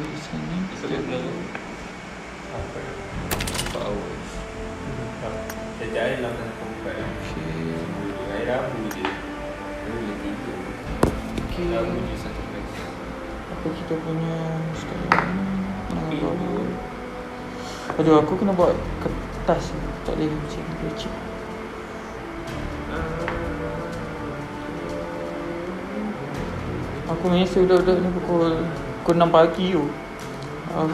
di sini. Apa? 4 hours. Sejak lah kan kompak. Okay. Air Rabu je. Boleh tiga. Okay. Rabu je satu kelas. Apa kita punya sekarang ni? Aduh, aku kena buat kertas. Tak boleh macam ni. Aku biasa budak-budak ni pukul 6 pagi tu. 6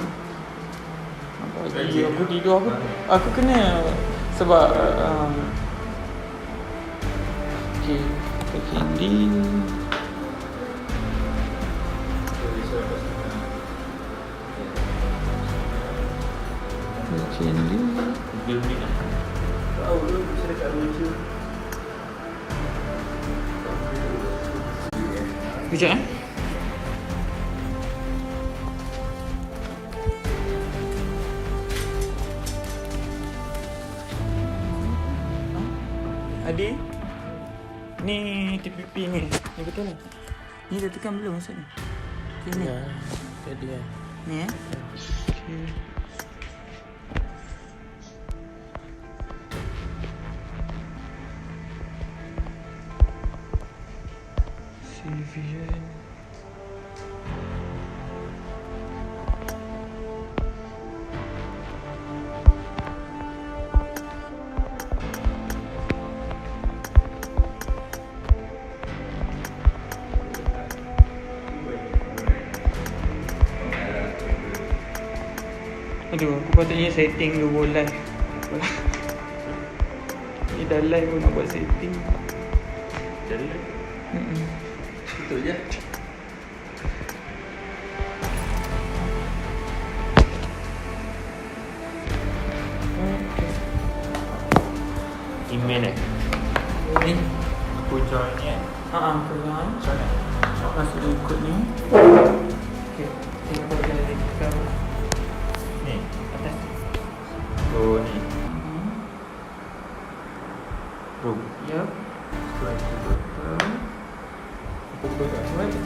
pagi aku tidur aku kena sebab okay, candy. Candy. Google Meet lah. Tahu tu bisa dekat lucu. Kejap Adi, ni TPP ni betul lah. Ni dah tekan belum maksud ni? Okay, ni. Ya, tadi lah. Ni okay. Vision. Aduh, aku patutnya setting dulu live. Ni dah live pun nak buat setting. Jadi itu je. Email ni aku join ni kan. Aku join. Macam mana? Masuk dia ikut ni. Okay, tengok dia tekan Ni atas. Oh ni Room. Yup. Pukul kat mana?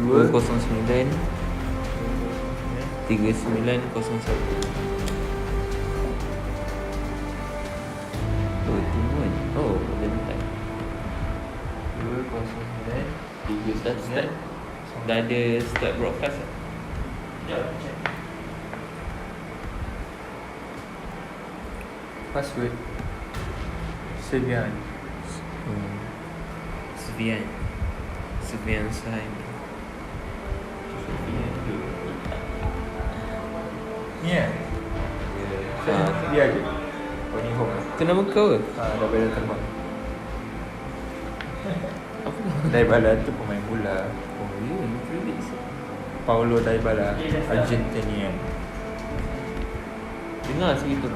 209 3901. Oh, timun. Oh, bentar. 209 Start. Dah ada start broadcast tak? Sekejap check. Password Sevian. Sufian Saim. Ni kan? Dia je. Oh ni home lah. Tu nama kau ke? Dah bayar terbang. Apa? Dybala tu pemain bola. Oh, ya, ni privilege. Paulo Dybala, Argentinian. Dengar sikit tu.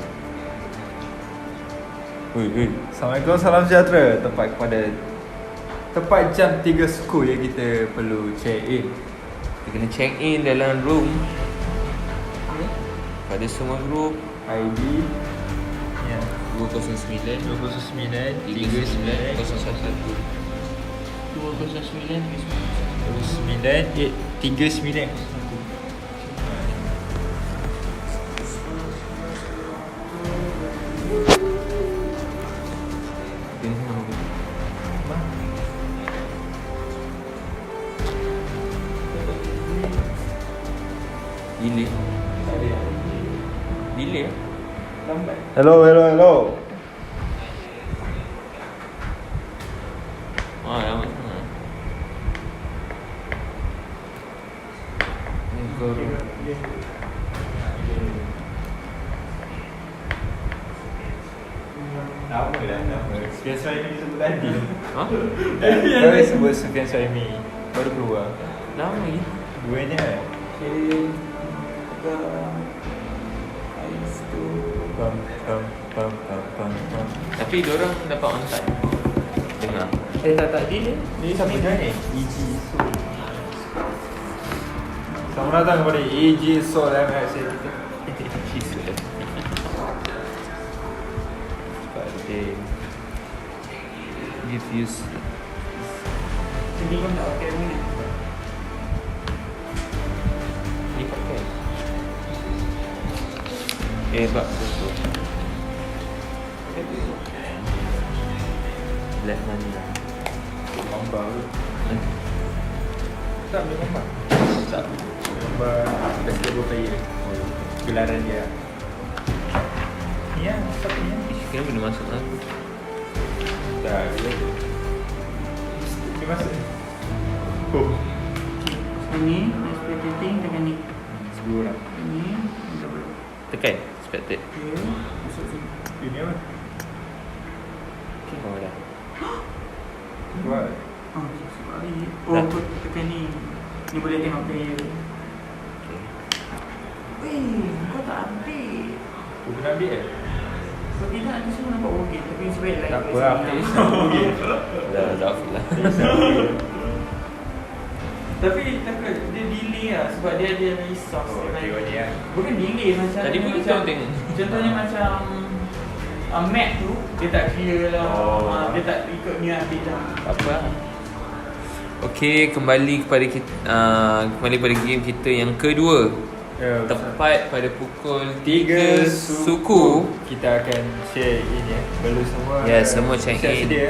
Assalamualaikum, salam sejahtera. Tepat jam 3 suku yang kita perlu check in. Kita kena check in dalam room. Pada semua group ID ya 209 209 3901 209 39 Delay Lambat. Hello. Lambat sangat. Ni kau Nama Sufian Suhaimi sebut tadi. Ha? Kau sebut Sufian Suhaimi baru keluar. Lama lagi. Duanya kan? Okay. Pam. Tapi diorang dapat on time. Dengar. Tak dia Siapa ni? EG Soul. Selamat datang kepada EG Soul MX kita. Sebab dia give you Sini kau nak pakai mana? ni pakai Bak betul. Black money lah. Mamba tu. Tak boleh mamba. Tak. Mamba basketball player. Gelaran dia. Ya, tapi ya. Kira boleh masuk lagu. Tak, dia masuk. Oh, Ini spectating dengan ni. 10 orang. Ini double. Tekan expected. Okay. Masuk sini. Ini apa? Oh dah. Buat. Sebab hari. Oh, tekan ni. Ni boleh tengok player. Okay. Weh, kau tak ambil. Kau kena ambil eh? Kalau tidak, nanti semua nampak okey. Tapi sebaik like. Tak apa lah, tak kisah. Okey. Dah off lah. Tak kisah. Tapi takut dia delay lah sebab dia ada resource. Oh, dia tengok naik. ni lah. Bukan delay macam Tadi pun kita tengok. Contohnya macam map tu dia tak clear lah. Oh. Dia tak ikut ni update lah. Tak apa lah. Okey, kembali kepada kita, kembali pada game kita yang kedua. Ya, Tepat pada pukul 3 3 suku. Kita akan share ini ya. Perlu semua. Yes, semua check siap in. sedia.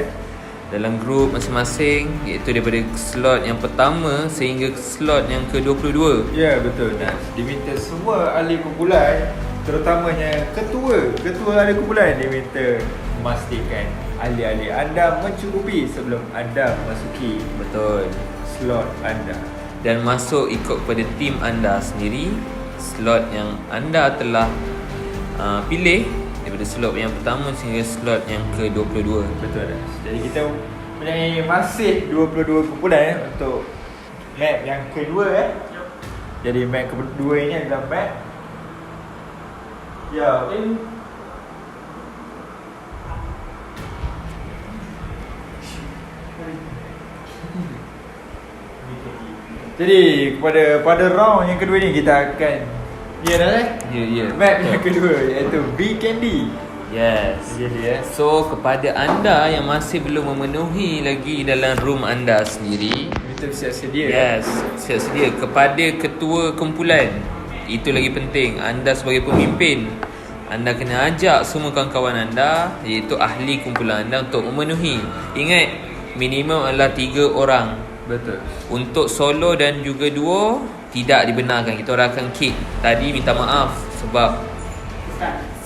Dalam grup masing-masing, iaitu daripada slot yang pertama sehingga slot yang ke-22. Ya, betul. Nas. Diminta semua ahli kumpulan, terutamanya ketua ahli kumpulan diminta memastikan ahli-ahli anda mencukupi sebelum anda memasuki Betul. slot anda. Dan masuk ikut kepada tim anda sendiri, slot yang anda telah pilih daripada slot yang pertama sehingga slot yang ke-22. Betul Nas. Jadi kita mempunyai masih 22 kumpulan untuk map yang kedua. Jadi map kedua ini adalah map ya. Jadi pada round yang kedua ni kita akan Ya. map yang kedua iaitu B Candy. Yes. Jadi So kepada anda yang masih belum memenuhi lagi dalam room anda sendiri, kita siap sedia. yes, siap sedia kepada ketua kumpulan. Itu lagi penting. Anda sebagai pemimpin, anda kena ajak semua kawan-kawan anda, iaitu ahli kumpulan anda untuk memenuhi. Ingat, minimum adalah 3 orang. Betul. Untuk solo dan juga duo tidak dibenarkan. Kita orang akan kick. Tadi minta maaf sebab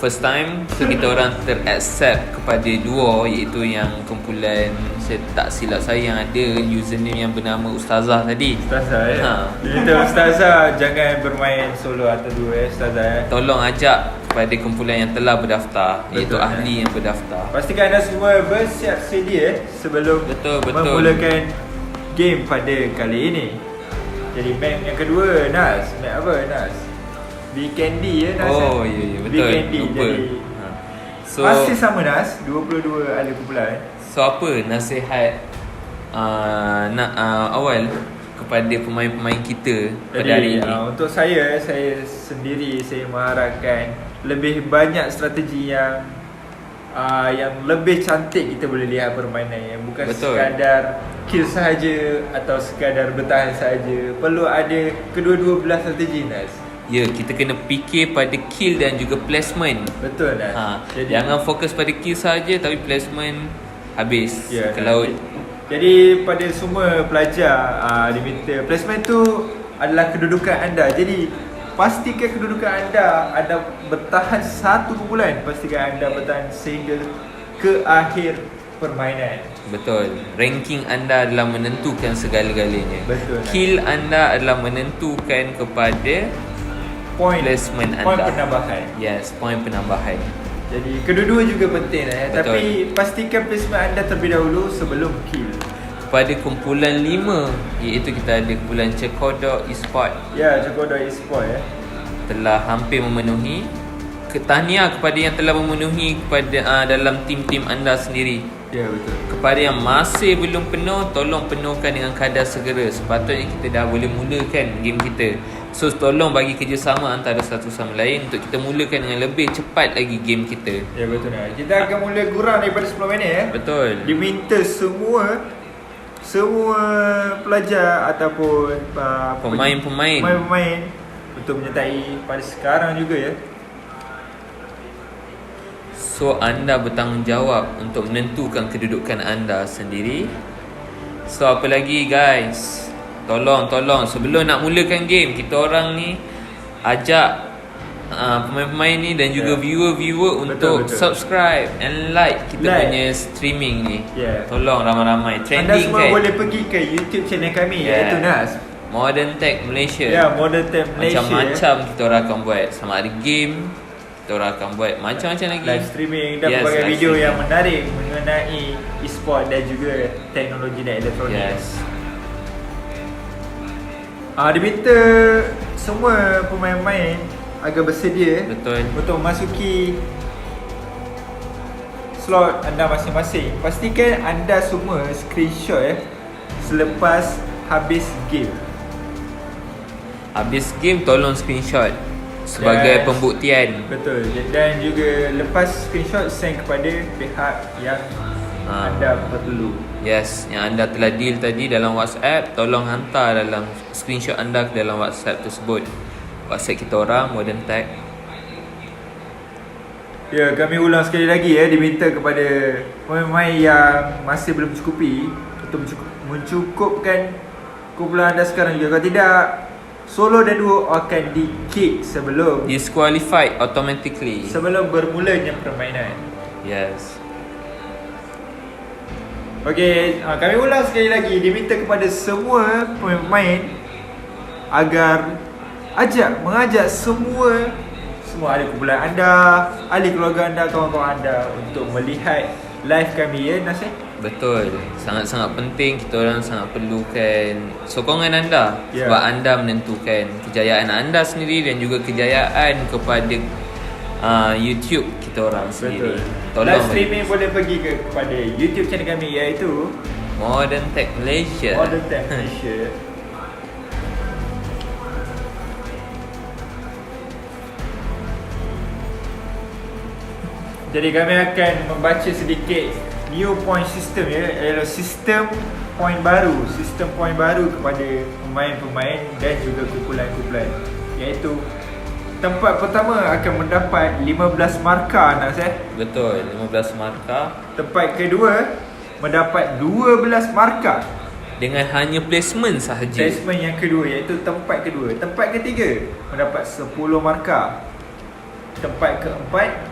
first time, so kita orang ter-accept kepada duo, iaitu yang kumpulan, saya tak silap saya, yang ada username yang bernama Ustazah tadi. Ustazah ya. Ha. Kita Ustazah jangan bermain solo atau dua Ustazah. Tolong ajak kepada kumpulan yang telah berdaftar, iaitu Betul, ahli yang berdaftar. Pastikan anda semua bersiap sedia sebelum Betul. memulakan game pada kali ini. Jadi map yang kedua, Nas. Map apa Nas? B Candy ya Nas. Oh ya B betul. Candy. Lupa. Jadi Ha. So masih sama Nas, 22 ahli kumpulan. so apa nasihat awal kepada pemain-pemain kita pada hari Jadi ini? untuk saya sendiri saya mengharapkan lebih banyak strategi yang lebih cantik kita boleh lihat permainan yang bukan Betul. sekadar kill sahaja atau sekadar bertahan sahaja. Perlu ada kedua-dua belah strategi Nas. Ya, kita kena fikir pada kill dan juga placement. Betul Nas. Jangan fokus pada kill saja tapi placement habis Ya, ke laut. Jadi pada semua pelajar diminta placement tu adalah kedudukan anda. Jadi pastikan kedudukan anda bertahan satu kumpulan. Pastikan anda bertahan sehingga ke akhir permainan. Betul. Ranking anda adalah menentukan segala-galanya. Betul. Kill anda adalah menentukan kepada Point placement anda. Point penambahan. Yes, point penambahan. Jadi kedua-dua juga penting Betul. Tapi pastikan placement anda terlebih dahulu sebelum kill. Pada kumpulan 5, iaitu kita ada kumpulan Cekodok Esport, Ya, Cekodok Esport ya. telah hampir memenuhi. Tahniah kepada yang telah memenuhi kepada dalam tim-tim anda sendiri. Ya, betul. Kepada yang masih belum penuh, tolong penuhkan dengan kadar segera. Sepatutnya kita dah boleh mulakan game kita. So tolong bagi kerjasama antara satu sama lain untuk kita mulakan dengan lebih cepat lagi game kita. Ya, betul Nas. Kita akan mula kurang daripada 10 minit ya. Betul. Diminta semua pelajar ataupun Pemain-pemain untuk menyertai pada sekarang juga ya. So anda bertanggungjawab untuk menentukan kedudukan anda sendiri. So apa lagi guys, tolong sebelum nak mulakan game, kita orang ni ajak pemain-pemain ni dan juga viewer-viewer untuk betul. subscribe and like kita punya streaming ni. Tolong ramai-ramai Anda trending semua kan. boleh pergi ke YouTube channel kami, iaitu Nas Modern Tech Malaysia. Modern Tech Malaysia. Macam-macam kita orang akan buat. Sama ada game, kita orang akan buat macam-macam lagi. Live streaming dan pelbagai live video streaming yang menarik mengenai e-sport dan juga teknologi dan elektronik. Dia minta semua pemain-pemain agar bersedia untuk memasuki slot anda masing-masing. Pastikan anda semua screenshot selepas habis game. Habis game tolong screenshot sebagai pembuktian. Betul. Dan juga lepas screenshot send kepada pihak yang anda perlu. Yes, yang anda telah deal tadi dalam WhatsApp, tolong hantar dalam screenshot anda ke dalam WhatsApp tersebut. WhatsApp kita orang Modern Tech. Ya, kami ulang sekali lagi diminta kepada pemain-pemain yang masih belum mencukupi untuk mencukupkan kumpulan anda sekarang juga. Kalau tidak, solo dan duo akan di-kick sebelum disqualified automatically sebelum bermulanya permainan. Yes. Okey, kami ulang sekali lagi, diminta kepada semua pemain agar mengajak semua ahli kumpulan anda, ahli keluarga anda, kawan-kawan anda untuk melihat live kami Nas. Betul. Sangat-sangat penting, kita orang sangat perlukan sokongan anda. Sebab anda menentukan kejayaan anda sendiri dan juga kejayaan kepada YouTube kita orang sendiri. Tolong live streaming boleh pergi kepada YouTube channel kami, iaitu Modern Tech Malaysia. Modern Tech Malaysia. Jadi kami akan membaca sedikit new point system ialah sistem point baru kepada pemain-pemain dan juga kumpulan-kumpulan, iaitu tempat pertama akan mendapat 15 markah Nas. Betul, 15 markah. Tempat kedua mendapat 12 markah dengan hanya placement sahaja. Placement yang kedua, iaitu tempat kedua. Tempat ketiga mendapat 10 markah. Tempat keempat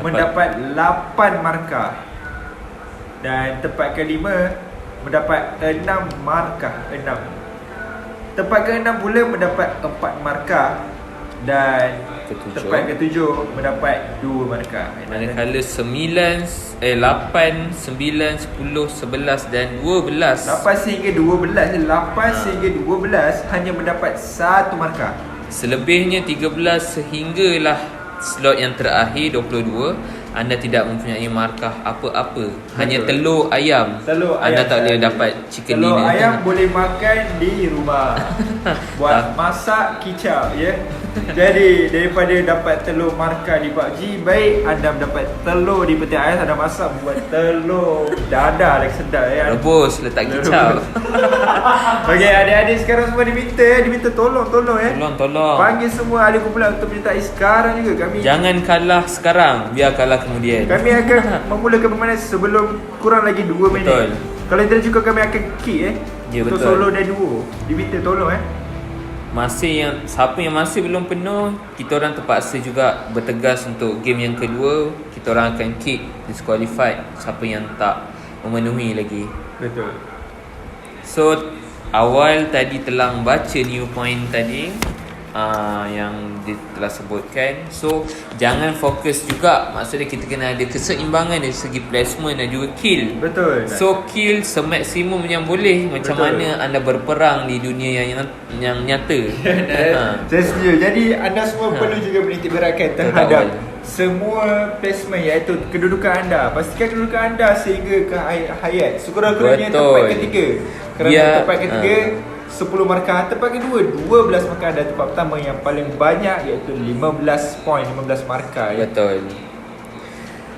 mendapat 8 markah. Dan tempat kelima mendapat 6 markah. Tempat keenam pula mendapat 4 markah. Dan tempat ketujuh mendapat 2 markah. Manakala 8, 9, 10, 11 dan 12 8 sehingga 12 hanya mendapat 1 markah. Selebihnya 13 sehinggalah slot yang terakhir 22, anda tidak mempunyai markah apa-apa. Hanya telur ayam. Anda tak boleh dapat chicken dinner. Telur ayam boleh makan di rumah. Buat masak kicap Jadi daripada dapat telur markah di PUBG, baik anda mendapat telur di peti ais, anda masak buat telur dadah lagi sedap rebus letak kicap. Okey, adik-adik sekarang semua diminta tolong Tolong panggil semua ahli kumpulan untuk menyertai sekarang juga. Kami jangan kalah sekarang, biar kalah kemudian. Kami akan memulakan permainan sebelum kurang lagi 2 minit. Betul. Kalau tidak cukup, kami akan kick untuk betul. solo dan duo. Diminta tolong Siapa yang masih belum penuh, kita orang terpaksa juga bertegas untuk game yang kedua. Kita orang akan kick disqualified siapa yang tak memenuhi lagi. Betul. So awal tadi telah baca new point tadi yang telah sebutkan. So jangan fokus juga, maksudnya kita kena ada keseimbangan dari segi placement dan juga kill. Betul. So kill semaksimum yang boleh. Macam mana anda berperang di dunia yang nyata. Saya setuju. Jadi anda semua perlu juga menitikberatkan terhadap semua placement, iaitu kedudukan anda. Pastikan kedudukan anda sehingga ke hayat. Sekurang-kurangnya tempat ketiga. Kerana tempat ketiga 10 markah, tempat kedua 12 markah, dan tempat pertama yang paling banyak iaitu 15 poin, 15 markah. Betul.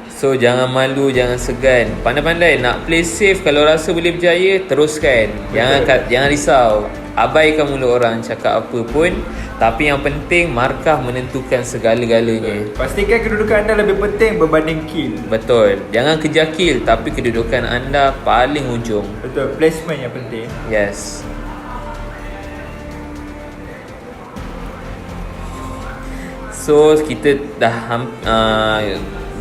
So jangan malu, jangan segan. Pandai-pandai nak play safe. Kalau rasa boleh berjaya, teruskan. Jangan risau. Abaikan mulut orang cakap apa pun, tapi yang penting markah menentukan segala-galanya. Pastikan kedudukan anda lebih penting berbanding kill. Betul. Jangan kejar kill, tapi kedudukan anda paling ujung. Betul, placement yang penting. Yes. So kita dah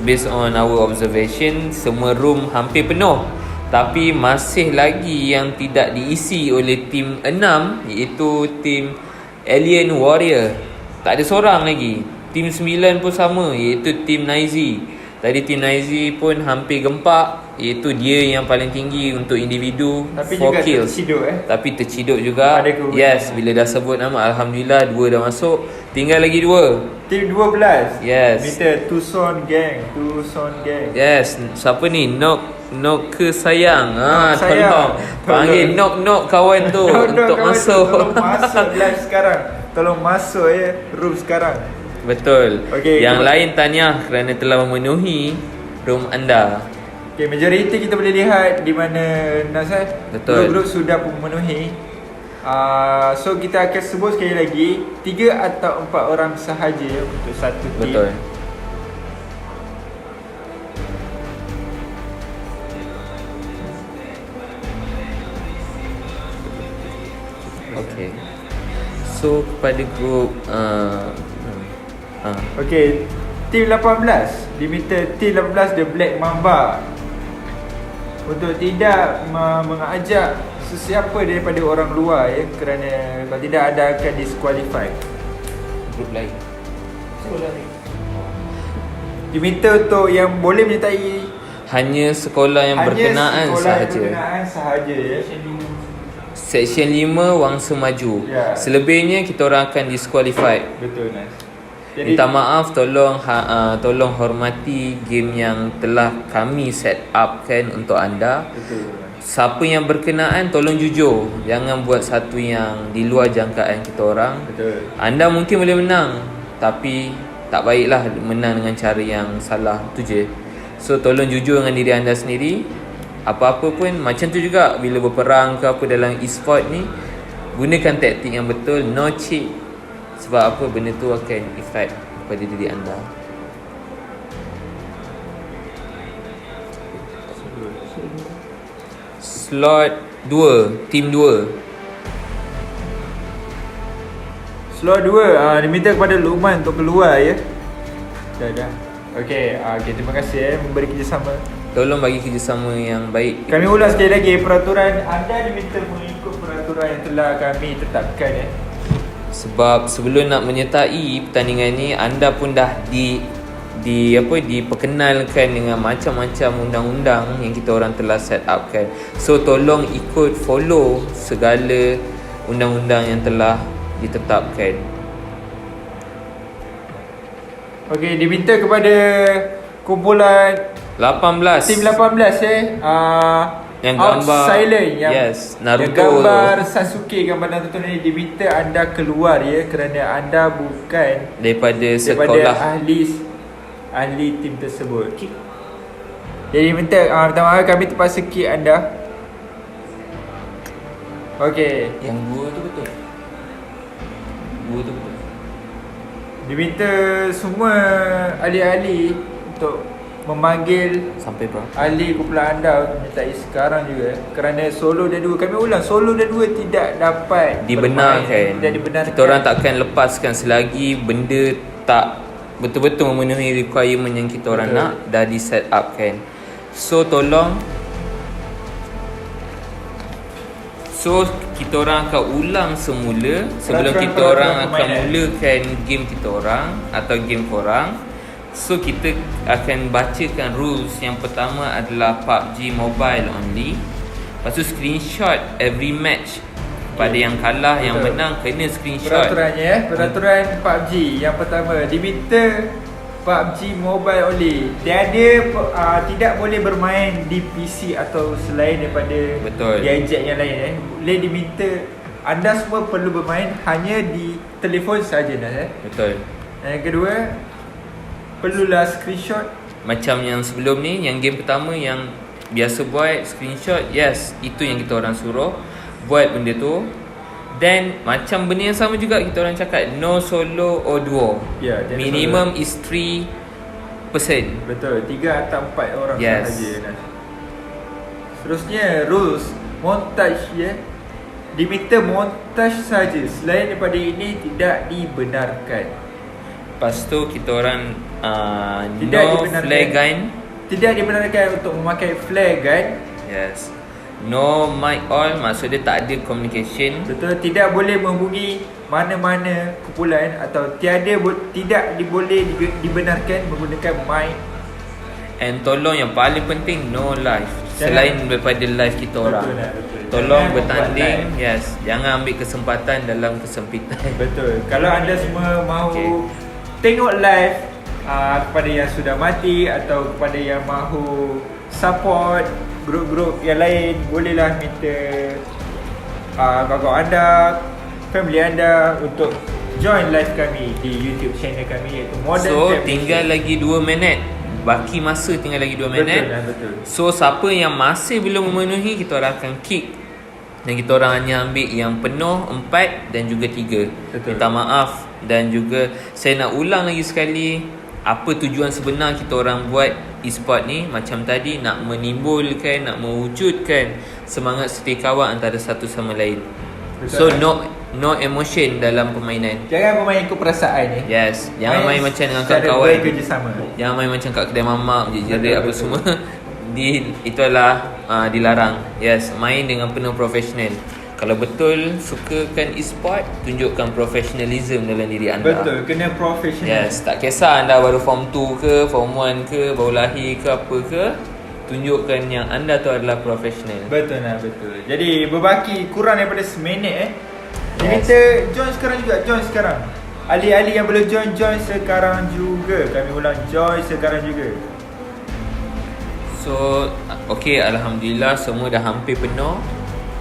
based on our observation, semua room hampir penuh. Tapi masih lagi yang tidak diisi oleh tim 6, iaitu tim Alien Warrior. Tak ada seorang lagi. Tim 9 pun sama, iaitu tim Naizi. Tadi tim Naizi pun hampir gempak, iaitu dia yang paling tinggi untuk individu, Tapi 4 juga kills. terciduk Tapi terciduk juga. Ada kerugian. Yes, bila dah sebut nama, Alhamdulillah 2 dah masuk. Tinggal lagi 2. Tim 12. Yes. Meter Tucson Gang. Yes, siapa ni? Nok ke sayang. Nok sayang. Tolong panggil Nok kawan tu untuk kawan masuk. tu, tolong masuk live sekarang. Tolong masuk room sekarang. Betul. Okey, Yang lain tahniah kerana telah memenuhi room anda. Okay, majoriti kita boleh lihat di mana Nasai. Betul. Grup-grup sudah pun memenuhi. So kita akan sebut sekali lagi 3 atau 4 orang sahaja untuk satu tim. Betul. Okay. So kepada grup Okay, tim 18 Limited tim 18 The Black Mamba. Untuk tidak mengajak sesiapa daripada orang luar kerana kalau tidak anda akan disqualify. grup lain. Diminta untuk yang boleh menyertai Hanya sekolah yang berkenaan sahaja. sahaja Section 5 Wangsa Maju. Ya. Selebihnya kita orang akan disqualified. Betul, Nas. Minta maaf, tolong tolong hormati game yang telah kami set up kan untuk anda. Betul. Siapa yang berkenaan tolong jujur. Jangan buat satu yang di luar jangkaan kita orang. Betul. Anda mungkin boleh menang, tapi tak baiklah menang dengan cara yang salah. Tu je. So tolong jujur dengan diri anda sendiri. Apa-apa pun macam tu juga bila berperang ke apa dalam e-sport ni, gunakan taktik yang betul, no cheat. Sebab apa, benda tu akan efek pada diri anda. Slot 2, tim 2. Slot 2 diminta kepada Luqman untuk keluar ya. Dah. Okey, okay, terima kasih memberi kerjasama. Tolong bagi kerjasama yang baik. Kami ulang sekali lagi, peraturan anda diminta mengikut peraturan yang telah kami tetapkan Sebab sebelum nak menyertai pertandingan ni, anda pun dah diperkenalkan dengan macam-macam undang-undang yang kita orang telah set up kan. So tolong ikut follow segala undang-undang yang telah ditetapkan. Okey, diminta kepada kumpulan 18 tim 18 yang Out gambar Silent yang, yes, yang Naruto gambar Sasuke, gambar Naruto ni, diminta anda keluar ya, kerana anda bukan daripada daripada sekolah. ahli tim tersebut. Jadi minta minta maaf kami terpaksa kick anda. Okey, Yang dua tu betul. Dua tu betul. diminta semua ahli-ahli untuk memanggil Sampai berapa? ahli kumpulan anda untuk menyertai sekarang juga, kerana solo dan dua, kami ulang, solo dan dua tidak dapat Dibenarkan. bermain, tidak dibenarkan. Kita orang takkan lepaskan selagi benda tak betul-betul memenuhi requirement yang kita orang Betul. nak, dah di set up kan. So tolong, so kita orang akan ulang semula sebelum kita orang akan permainan. mulakan game kita orang atau game korang. So kita akan bacakan rules. Yang pertama adalah PUBG Mobile only. Lepas tu screenshot every match. Pada yang kalah, yang Betul. menang kena screenshot. Peraturannya peraturan PUBG yang pertama, diminta PUBG Mobile only. Tidak boleh bermain di PC atau selain daripada Betul. gadget yang lain Boleh diminta, anda semua perlu bermain hanya di telefon saja Betul. Dan yang kedua, perlulah screenshot. Macam yang sebelum ni, yang game pertama yang biasa buat screenshot, yes, itu yang kita orang suruh buat benda tu. Then macam benda yang sama juga kita orang cakap no solo or duo. Ya, jangan Minimum is 3 person. Betul, 3 atau 4 orang Yes. sahaja. Seterusnya rules montage ya. Diminta montage saja. Selain daripada ini tidak dibenarkan. Lepas tu kita orang Tidak no dibenarkan. flare gun. Tidak dibenarkan untuk memakai flare gun. Yes. No mic all, maksud dia tak ada communication. Betul, tidak boleh menghubungi mana-mana kumpulan atau tidak boleh dibenarkan menggunakan mic. And tolong yang paling penting no live. Selain daripada live kita orang. Betul. Tolong Jangan bertanding. buat live. Yes. Jangan ambil kesempatan dalam kesempitan. Betul. Kalau anda semua mahu Okay. tengok live kepada yang sudah mati atau kepada yang mahu support grup-grup yang lain, bolehlah minta kawan anda, family anda untuk join live kami di YouTube channel kami iaitu Modern So Family. tinggal lagi 2 minit. Baki masa tinggal lagi 2 minit. Betul. So siapa yang masih belum memenuhi, kita orang akan kick. Dan kita orang hanya ambil yang penuh 4 dan juga 3. Betul. Minta maaf. Dan juga saya nak ulang lagi sekali, apa tujuan sebenar kita orang buat e-sport ni. Macam tadi, nak menimbulkan, nak mewujudkan semangat setiakawan antara satu sama lain. So no emotion dalam permainan. Jangan bermain ikut perasaan ya. Yes, jangan main macam dengan secara kawan-kawan. bekerjasama. Jangan main macam kat kedai mamak, jerit Betul, apa betul. semua. Itu adalah dilarang. Yes, main dengan penuh profesional. Kalau betul sukakan e-sport, tunjukkan professionalism dalam diri anda. Betul, kena profesional. Yes, tak kisah anda baru form 2 ke, form 1 ke, baru lahir ke apa ke, tunjukkan yang anda tu adalah profesional. Betul. Jadi berbaki kurang daripada seminit Yes. Kita join sekarang. Ahli-ahli yang belum join sekarang juga. Kami ulang, join sekarang juga. So, okay, alhamdulillah semua dah hampir penuh.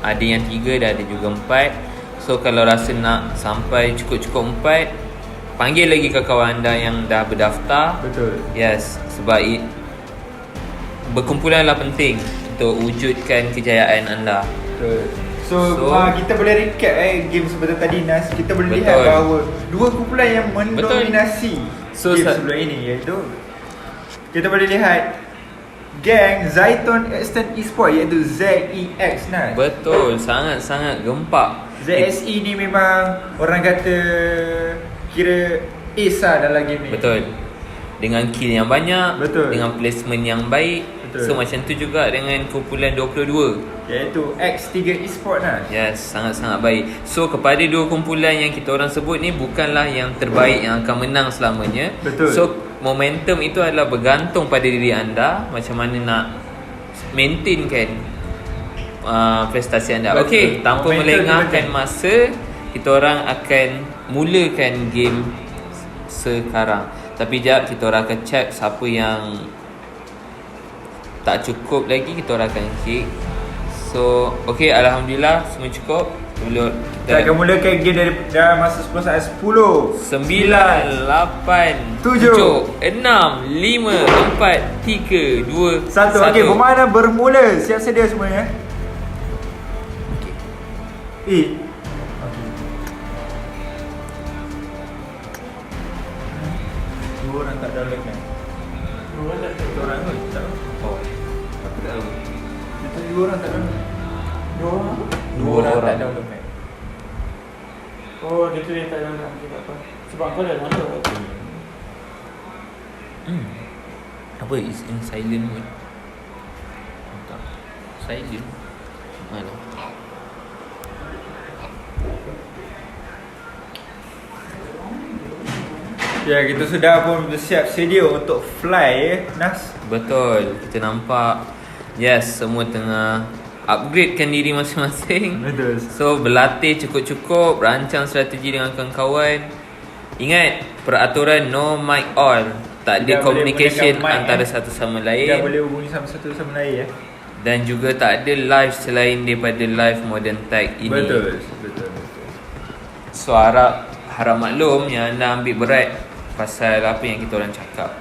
Ada yang 3, dah ada juga 4. So kalau rasa nak sampai cukup-cukup 4, panggil lagi kawan anda yang dah berdaftar. Betul. Yes, sebab berkumpulanlah penting untuk wujudkan kejayaan anda. Betul. So kita boleh recap game sebentar tadi Nas. Kita boleh Betul. lihat bahawa 2 kumpulan yang mendominasi So, game sebelum ini iaitu kita boleh lihat geng Zaiton Extend Esports iaitu ZEX Nas. Betul, sangat-sangat gempak. ZSE ni memang orang kata kira ace lah dalam game ni. Betul. Dengan kill yang banyak, Betul. dengan placement yang baik. Betul. So macam tu juga dengan kumpulan 22. Iaitu X3 Esports Nas. Yes, sangat-sangat baik. So kepada 2 kumpulan yang kita orang sebut ni bukanlah yang terbaik yang akan menang selamanya. Betul. So momentum itu adalah bergantung pada diri anda, macam mana nak maintainkan prestasi anda. Betul. Okey, tanpa Momentum melengahkan betul. masa, kita orang akan mulakan game sekarang. Tapi jap, kita orang akan check siapa yang tak cukup lagi, kita orang akan kick. So, okey, alhamdulillah semua cukup. Kita akan mulakan game dari dalam masa 10 saat 10 9, 8, 7, 6, 5, 4, 3, 2, 1. Okey, permainan bermula. Siap sedia semuanya. Okey. Dua orang tak download kan? Dua orang kot tak. Oh, aku tak tahu. Itu 2 orang tak download. Dua tak orang. download kan? Oh, dia tu dia tak nak tak apa. Sebab kau dah download. Apa is in silent mode? Tak. Silent. Mana? Ya, kita sudah pun bersiap sedia untuk fly Nas. Betul. Kita nampak yes, semua tengah upgradekan diri masing-masing. Betul. So berlatih cukup-cukup, rancang strategi dengan kawan-kawan. Ingat peraturan no mic all. Tak ada Tidak boleh communication menggunakan mic, antara satu sama lain. Tidak boleh hubungi satu sama lain ya. Dan juga tak ada live selain daripada live Modern Tag ini. Betul. So harap maklum yang anda ambil berat pasal apa yang kita orang cakap.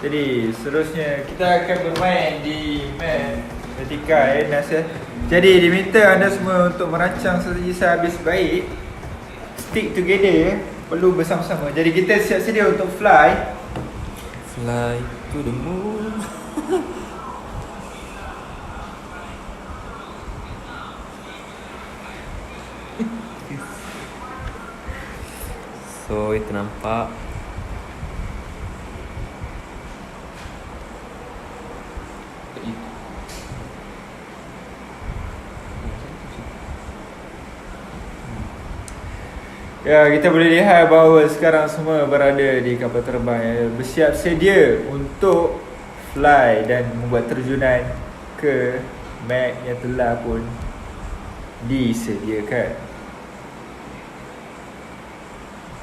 Jadi seterusnya kita akan bermain di map vertikal Nas ya. Jadi diminta anda semua untuk merancang strategi sehabis baik. Stick together, perlu bersama-sama. Jadi kita siap sedia untuk fly. Fly to the moon. So itu nampak Ya, kita boleh lihat bahawa sekarang semua berada di kapal terbang yang bersiap sedia untuk fly dan membuat terjunan ke map yang telah pun disediakan.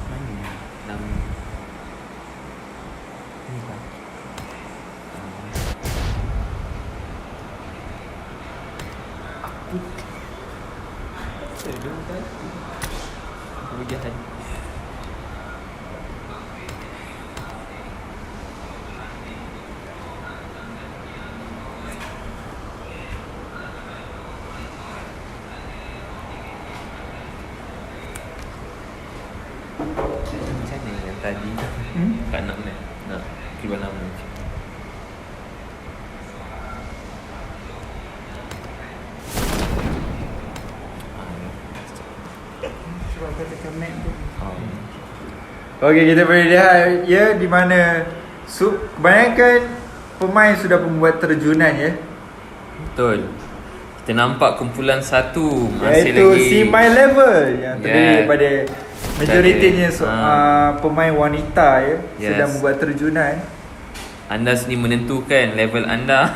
mana nama ni kan? Aku Aduh kan Kemudian macam mana yang tadi tak nak kira nama je. Sebab kau tekan map tu. Okey, kita boleh lihat ya di mana kebanyakan pemain sudah membuat terjunan ya. Betul. Kita nampak kumpulan satu masih Iaitu lagi si My Level yang terdiri Yeah. daripada majoritinya pemain wanita ya Yes. sedang membuat terjunan. anda sendiri menentukan level anda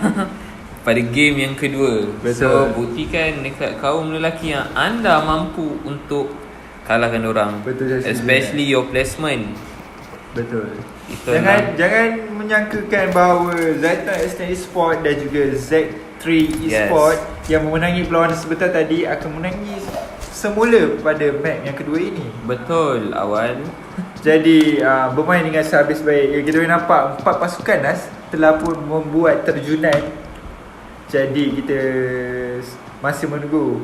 pada game yang kedua. Betul. So buktikan dekat kaum lelaki yang anda mampu untuk kalahkan orang. Betul, saya setuju. Especially your placement. Betul. Itu Jangan menyangkakan bahawa Zaitan Extend Esport dan juga Z3 Yes. Esport yang memenangi perlawanan sebentar tadi akan menangi semula pada map yang kedua ini. Betul awal. Jadi bermain dengan sehabis baik. Kita boleh nampak 4 pasukan telah pun membuat terjunan. Jadi kita masih menunggu.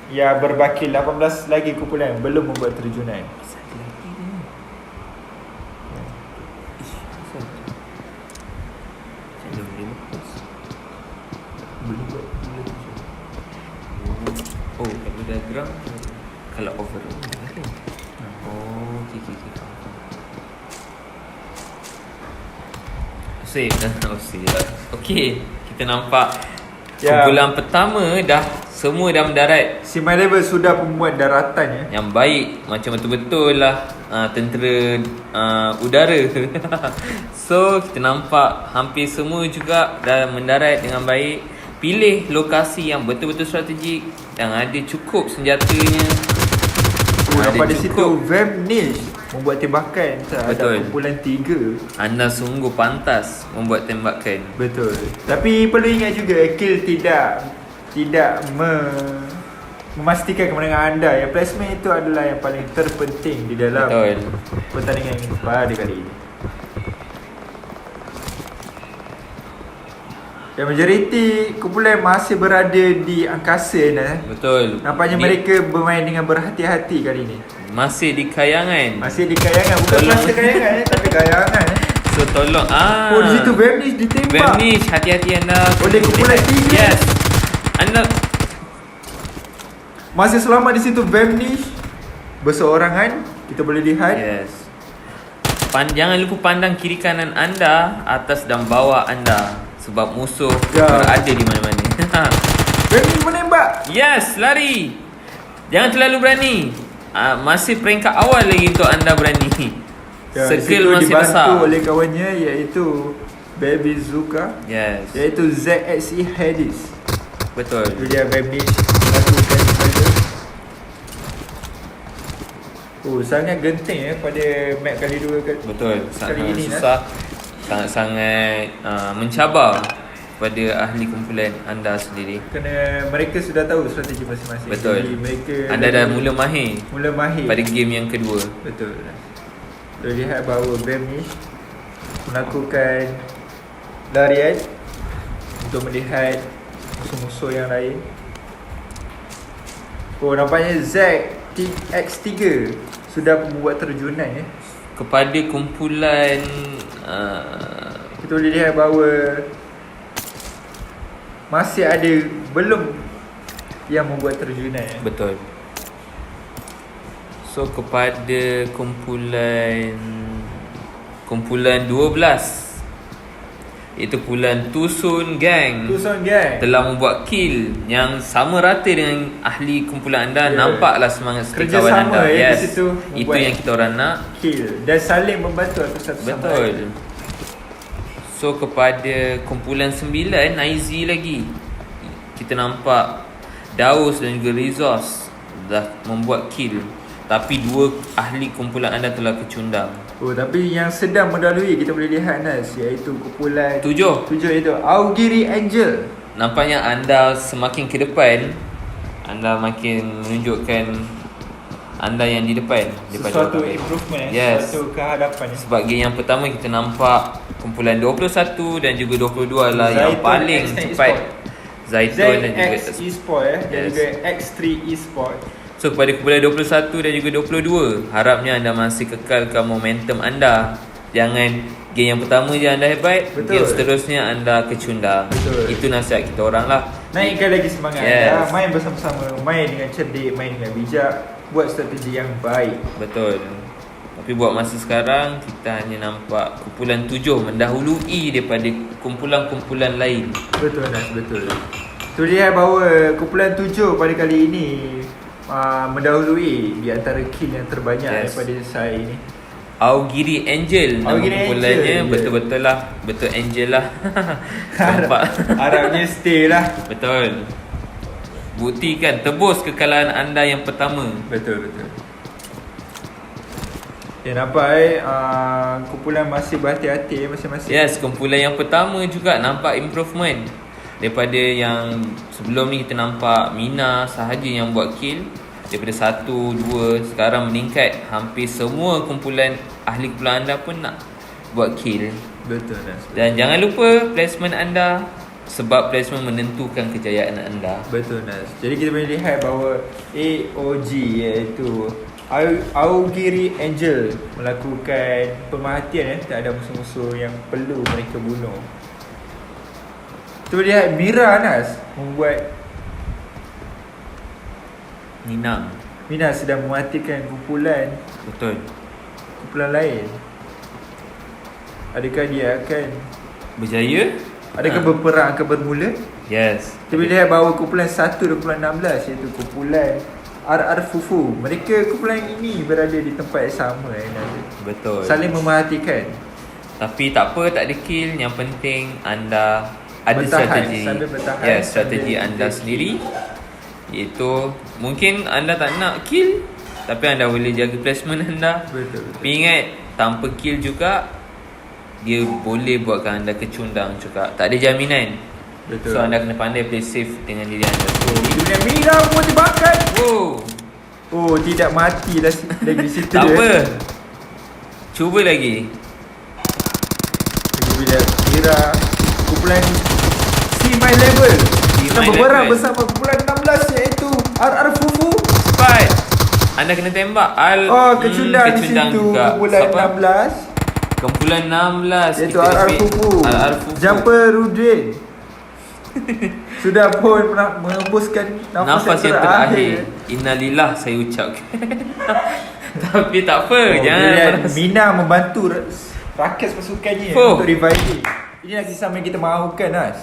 Ya, berbaki 18 lagi kumpulan belum membuat terjunan. Oh, kalau diagram kalau overall ada. Oh, okey. Okey, kita nampak Ya. kumpulan pertama dah semua dah mendarat. Si My Level sudah membuat daratan ya. Yang baik macam betul-betul lah tentera udara. So kita nampak hampir semua juga dah mendarat dengan baik. Pilih lokasi yang betul-betul strategik, yang ada cukup senjatanya. Pada situ Vamnish membuat tembakan terhadap Betul. kumpulan 3. Anda sungguh pantas membuat tembakan. Betul. Tapi perlu ingat juga kill tidak memastikan kemenangan anda. Yang placement itu adalah yang paling terpenting di dalam Betul. pertandingan pada kali ini. Dan majoriti kumpulan masih berada di angkasa Betul. Nampaknya mereka bermain dengan berhati-hati kali ini. Masih di kayangan. Masih di kayangan, bukan Tolong. masa kayangan tapi kayangan. So tolong Oh, di situ Vamnish ditembak. Vamnish, hati-hati anda. Oleh kumpulan 3. Yes. Anda Masih selamat di situ Vamnish berseorangan. Kita boleh lihat. Yes. Jangan lupa pandang kiri kanan anda, atas dan bawah anda. Sebab musuh Ya. berada di mana-mana. Vamnish menembak. Yes, lari. Jangan terlalu berani. Masih peringkat awal lagi untuk anda berani. Ya, di situ Circle masih dibantu besar. oleh kawannya iaitu Baby Zuka, Yes. iaitu ZXE Hadis. Betul. Itu dia Vamnish melakukan saja. Oh, sangat genting pada map kali 2 kan. Betul. Kali Sangat ini susah. Sangat-sangat mencabar pada ahli kumpulan anda sendiri. Kerana mereka sudah tahu strategi masing-masing. Betul. Jadi mereka Anda dah mula mahir mahir pada game yang kedua. Betul. Kita lihat bahawa Vamnish melakukan larian untuk melihat musuh-musuh yang lain. Oh, nampaknya Zack X3 sudah membuat terjunan ya. Kepada kumpulan Kita boleh lihat bahawa masih ada belum yang membuat terjunan ya. betul. So kepada kumpulan 12 iaitu kumpulan Tusun Gang Tucson Gang telah membuat kill yang sama rata dengan ahli kumpulan anda. Nampaklah semangat setiap kawan kerjasama anda. ya Yes, di situ itu membuat yang kita orang nak. kill dan saling membantu antara satu sama lain. Betul. So kepada kumpulan 9 Naizi lagi, kita nampak Daus dan juga Rizos dah membuat kill, tapi 2 ahli kumpulan anda telah kecundang. Oh, tapi yang sedang mendahului kita boleh lihat Nas, iaitu kumpulan 7. 7 iaitu Augiri Angel. Nampaknya anda semakin ke depan, anda makin menunjukkan anda yang di depan daripada Sesuatu orang lain. improvement Yes. sesuatu kehadapan ya. Sebab game yang pertama kita nampak kumpulan 21 dan juga 22 lah yang Zaitun paling X10 cepat. Zaitun dan juga ZX Esport dan Yes. juga X3 Esport. So kepada kumpulan 21 dan juga 22, harapnya anda masih kekalkan momentum anda. Jangan game yang pertama je anda hebat, Betul. game seterusnya anda kecundang. Betul. Itu nasihat kita orang lah. Naikkan lagi semangat Yes. anda, main bersama-sama, main dengan cerdik, main dengan bijak, buat strategi yang baik. Betul. Tapi buat masa sekarang, kita hanya nampak kumpulan 7 mendahului daripada kumpulan-kumpulan lain. Betul Nas, betul. Tu lihat bahawa kumpulan 7 pada kali ini mendahului di antara kill yang terbanyak Yes. daripada saya ini. Augiri Angel nama Augiri kumpulannya. Angel, Betul-betul lah. Betul Angel lah. Nampak. Harapnya stay lah. Betul. Buktikan, tebus kekalahan anda yang pertama. Betul, betul. Ya, nampak kumpulan masih berhati-hati masing-masing. Yes, kumpulan yang pertama juga nampak improvement. Daripada yang sebelum ni kita nampak Mina sahaja yang buat kill. Daripada 1, 2, sekarang meningkat. Hampir semua kumpulan ahli kumpulan anda pun nak buat kill. Betul Nas. Dan jangan lupa placement anda, sebab placement menentukan kejayaan anda. Betul Nas. Jadi kita boleh lihat bahawa AOG iaitu Augiri Angel melakukan pemerhatian terhadap musuh-musuh yang perlu mereka bunuh. Kita boleh lihat Mira Nas membuat Mina sedang mematikan kumpulan lain. Adakah dia akan Berjaya? berperang akan bermula? Yes. Kita boleh lihat bahawa kumpulan 1 dan kumpulan 16 iaitu kumpulan RR Fufu. Mereka kumpulan ini berada di tempat yang sama Betul. saling memerhatikan. Tapi tak apa, tak ada kill. Yang penting anda ada Bertahan, strategi. sambil bertahan, Yes, strategi sambil anda take sendiri. Iaitu mungkin anda tak nak kill, tapi anda boleh jaga placement anda. Betul. Tapi ingat, tanpa kill juga dia boleh buatkan anda kecundang juga. Tak ada jaminan. Betul. So anda kena pandai play safe dengan diri anda. Dunia Mira pun dibakar. Wow. Oh, tidak mati dah lagi di situ Tak dia. apa. Cuba lagi. Lagi bila Mira kumpulan See My Level My berperang Level. bersama kumpulan 16 iaitu RR Fufu. Cepat. Anda kena tembak. Kecundang di situ juga. kumpulan Siapa? 16 Kumpulan 16 iaitu kita RR defeat Fufu. RR Fufu. Jumper Rudin sudah pun mengembuskan Nafas yang terakhir. Innalillah saya ucapkan. Tapi tak apa, jangan merasa. Mina membantu rakyat pasukannya untuk revive. Inilah kisah yang kita mahukan Nas.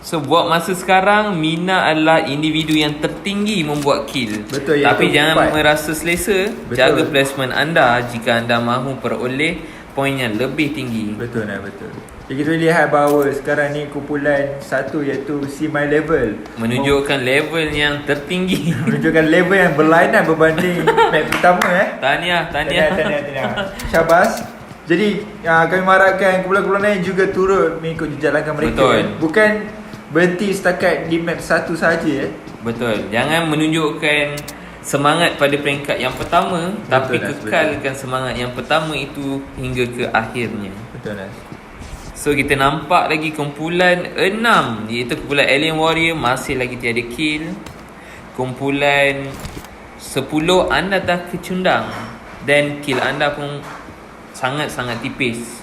So buat masa sekarang, Mina adalah individu yang tertinggi membuat kill. Betul, Tapi iaitu jangan 4. merasa selesa. Betul. Jaga placement anda jika anda mahu peroleh poin yang lebih tinggi. Betul Nas, betul. Jadi kita boleh lihat bahawa sekarang ni kumpulan 1 iaitu See My Level Menunjukkan level yang tertinggi. menunjukkan level yang berlainan berbanding map pertama Tahniah. Tahniah. Syabas. Jadi kami mengharapkan kumpulan-kumpulan lain juga turut mengikut jejak langkah mereka. Betul. Bukan berhenti setakat di map 1 saja Betul. Jangan menunjukkan semangat pada peringkat yang pertama, tapi Nas, kekalkan semangat yang pertama itu hingga ke akhirnya. Betul Nas. So kita nampak lagi kumpulan 6, iaitu kumpulan Alien Warrior masih lagi tiada kill. kumpulan 10 anda dah kecundang, then kill anda pun sangat-sangat tipis.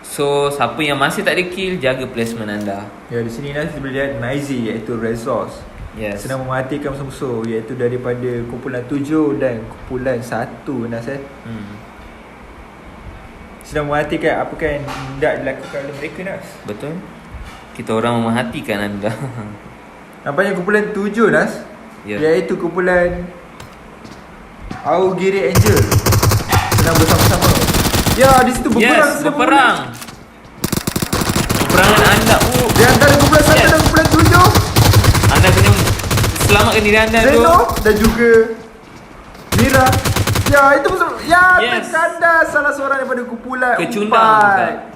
So siapa yang masih tak ada kill, jaga placement anda. Ya, di sini kita boleh lihat Naizi iaitu resource. Yes. Sedang mematikan musuh iaitu daripada kumpulan 7 dan kumpulan 1 Nas. Sedang mematikan apa yang tidak dilakukan oleh mereka, Nas. Betul. Kita orang memerhatikan anda. Nampaknya kumpulan 7, Nas, iaitu kumpulan Augiri Angel sedang bersama-sama. Ya, di situ berperang. Berperang. Peperangan anda. Di antara kumpulan 1 dan kumpulan 7. Anda kena selamatkan diri anda tu. Zeno dan juga Mira. Ya, itu betul. Ya, Yes. terkandas salah seorang daripada kumpulan Kecundang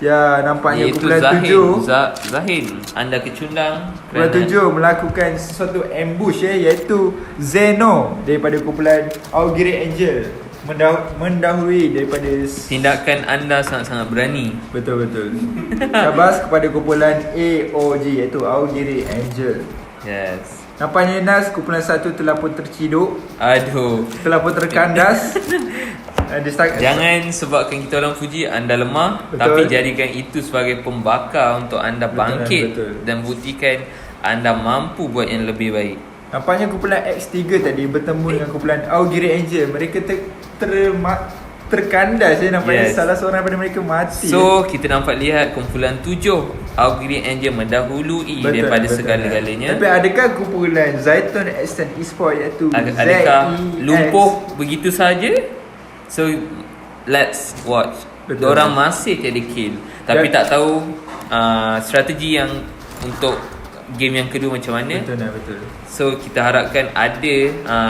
4. Ya, nampaknya Iaitu kumpulan Zahin. 7. Zahin, anda kecundang. Kumpulan 7 melakukan sesuatu ambush iaitu Zeno daripada kumpulan Augiri Angel mendahului daripada Tindakan anda sangat-sangat berani. Betul. Syabas kepada kumpulan AOG iaitu Augiri Angel. Yes. Nampaknya Nas, kumpulan 1 telah pun terciduk, Aduh. telah pun terkandas. Jangan sebabkan kita orang puji anda lemah, Betul. tapi jadikan itu sebagai pembakar untuk anda bangkit Betul. dan buktikan anda mampu buat yang lebih baik. Nampaknya kumpulan X3 tadi bertemu dengan kumpulan Augiri Angel. Mereka terkandas. Nampaknya salah seorang daripada mereka mati. So kita nampak lihat kumpulan 7 Augiri Angel mendahului daripada segala-galanya. Tapi adakah kumpulan Zaiton Extend Esport iaitu Adakah ZEX lumpuh begitu saja? So let's watch. Betul. Diorang masih tiada kill, tapi tak tahu strategi yang untuk game yang kedua macam mana. Betul. So kita harapkan ada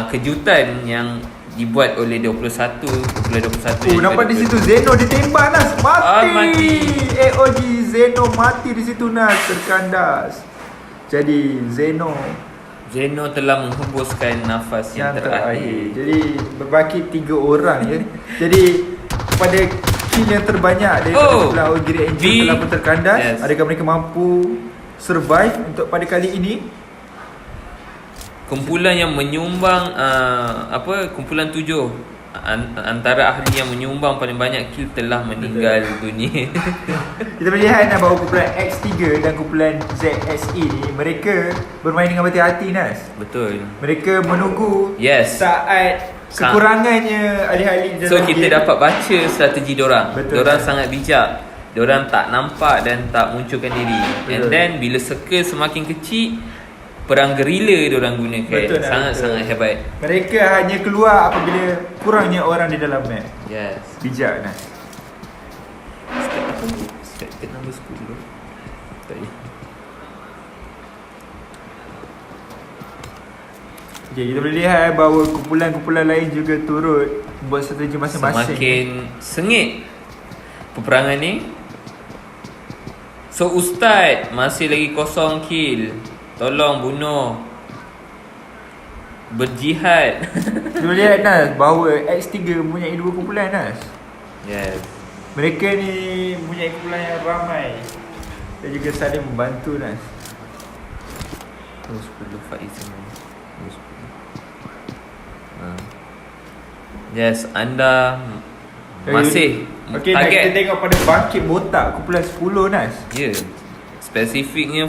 kejutan yang dibuat oleh 21 kumpulan 21. Nampak di situ Zeno ditembak, Nas. Mati. AOG Zeno mati di situ, Nas, terkandas. Jadi Zeno telah menghembuskan nafas yang terakhir. Jadi berbaki 3 orang ya. Jadi pada kill yang terbanyak daripada kumpulan Augiri Angel telah pun terkandas. Adakah mereka mampu survive untuk pada kali ini? Kumpulan yang menyumbang kumpulan 7 antara ahli yang menyumbang paling banyak kill telah meninggal dunia. Kita melihat bahawa kumpulan X3 dan kumpulan ZSE ni mereka bermain dengan berhati-hati, Nas. Betul. Mereka menunggu saat kekurangannya ahli-ahli dalam so kita game. dapat baca strategi diorang. Betul. Diorang sangat bijak. Diorang tak nampak dan tak munculkan diri. Betul. And then bila circle semakin kecil, perang gerila diorang gunakan. Betul. Sangat-sangat hebat. Mereka hanya keluar apabila kurangnya orang di dalam map. Yes. Bijak, Nas. Start number 10 dulu. Tak ya. Okay, kita boleh lihat bahawa kumpulan-kumpulan lain juga turut buat strategi masing-masing. Semakin sengit peperangan ni. So Ustaz masih lagi kosong kill. Tolong bunuh. Berjihad. Kita boleh lihat, Nas, bahawa X3 mempunyai 2 kumpulan, Nas. Yes. Mereka ni mempunyai kumpulan yang ramai dan juga saling membantu, Nas. Terus perlu Faiz semua. Yes, anda masih Okey, nak kita tengok pada bangkit botak kumpulan 10, Nas. Ya. Yeah. Spesifiknya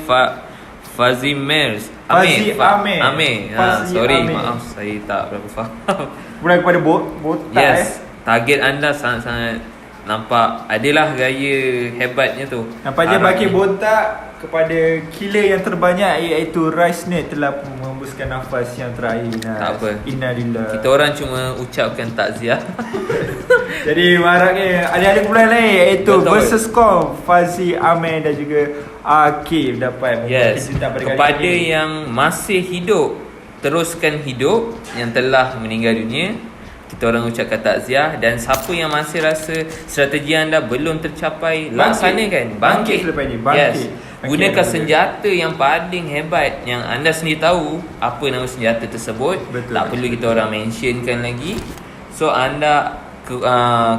Fazim Mers. Fazim Amir. Sorry, maaf saya tak berapa faham. Kumpulan kepada botak. Yes. Target anda sangat-sangat nampak adalah gaya hebatnya tu. Nampaknya bangkit botak kepada killer yang terbanyak iaitu Raisnet telah menghembuskan nafas yang terakhir, Nas. Tak apa. Innalillah. Kita orang cuma ucapkan takziah. Jadi maraknya ada kumpulan lain iaitu Betul. Versus Com, Fazi Amir dan juga Akif dapat Yes. Kepada yang masih hidup, teruskan hidup. Yang telah meninggal dunia, kita orang ucapkan takziah. Dan siapa yang masih rasa strategi anda belum tercapai, laksanakan. Bangkit selepas ini. Bangkit. Gunakan senjata yang paling hebat yang anda sendiri tahu apa nama senjata tersebut. Betul. Tak perlu kita orang mentionkan lagi. So anda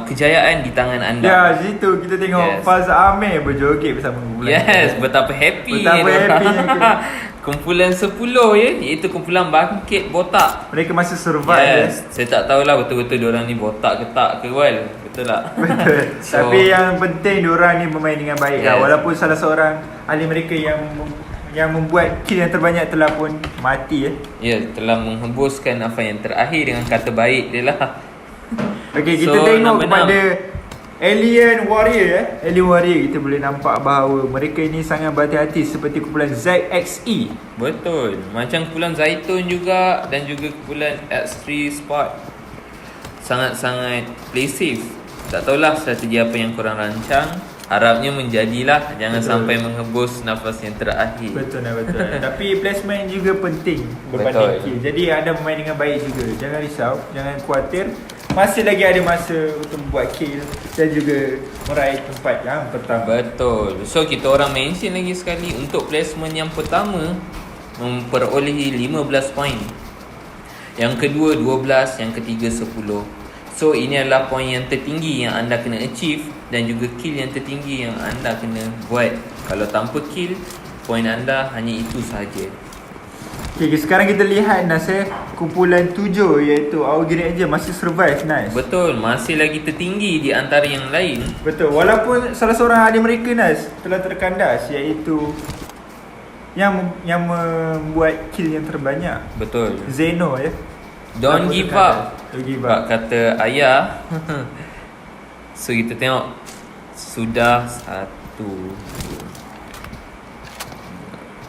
kejayaan di tangan anda. Ya, situ kita tengok Faz Amir berjoget bersama kumpulan. Yes, betapa happy. Betapa happy. kumpulan 10 ya, iaitu kumpulan bangkit botak. Mereka masih survive. Yes. Saya tak tahulah betul-betul diorang ni botak ke tak ke Wal. Betul tak? Betul. So, Tapi yang penting diorang ni bermain dengan baik lah. Yes. Walaupun salah seorang ahli mereka yang membuat kill yang terbanyak telah pun mati ya, telah menghembuskan apa yang terakhir dengan kata baik dia lah. Okey, kita So, tengok nombor kepada Alien Warrior Alien Warrior kita boleh nampak bahawa mereka ini sangat berhati-hati seperti kumpulan ZXE. Betul. Macam kumpulan Zaitun juga dan juga kumpulan X3 Sport. Sangat-sangat play safe. Tak tahulah strategi apa yang korang rancang. Harapnya menjadilah. Jangan Betul. sampai menghembus nafas yang terakhir. Betul. Tapi placement juga penting berbanding Betul. kill. Jadi anda bermain dengan baik juga. Jangan risau, jangan khawatir. Masih lagi ada masa untuk membuat kill dan juga meraih tempat yang pertama. Betul. So kita orang mention lagi sekali, untuk placement yang pertama memperolehi 15 poin. Yang kedua 12, yang ketiga 10. So ini adalah poin yang tertinggi yang anda kena achieve dan juga kill yang tertinggi yang anda kena buat. Kalau tanpa kill, poin anda hanya itu sahaja. Okay, sekarang kita lihat Nas kumpulan 7 iaitu Augiri Angel masih survive Nas. Betul, masih lagi tertinggi di antara yang lain. Betul, walaupun salah seorang ahli mereka Nas telah terkandas iaitu yang membuat kill yang terbanyak, Betul. Zeno ya. Don't give up. Don't give Sebab up. kata ayah. So kita tengok. Sudah 1, 2.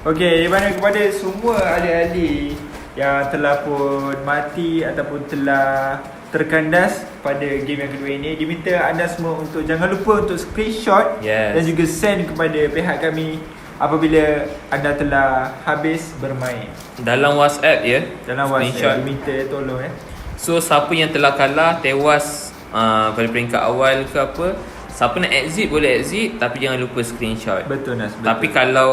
Okey, di mana kepada semua ahli-ahli yang telah pun mati ataupun telah terkandas pada game yang kedua ini, diminta anda semua untuk jangan lupa untuk screenshot Yes. dan juga send kepada pihak kami apabila anda telah habis bermain. Dalam WhatsApp ya. Dalam Screenshot. WhatsApp diminta tolong So siapa yang telah kalah, tewas pada peringkat awal ke apa, siapa nak exit boleh exit, tapi jangan lupa screenshot. Betul Nas, betul. Tapi kalau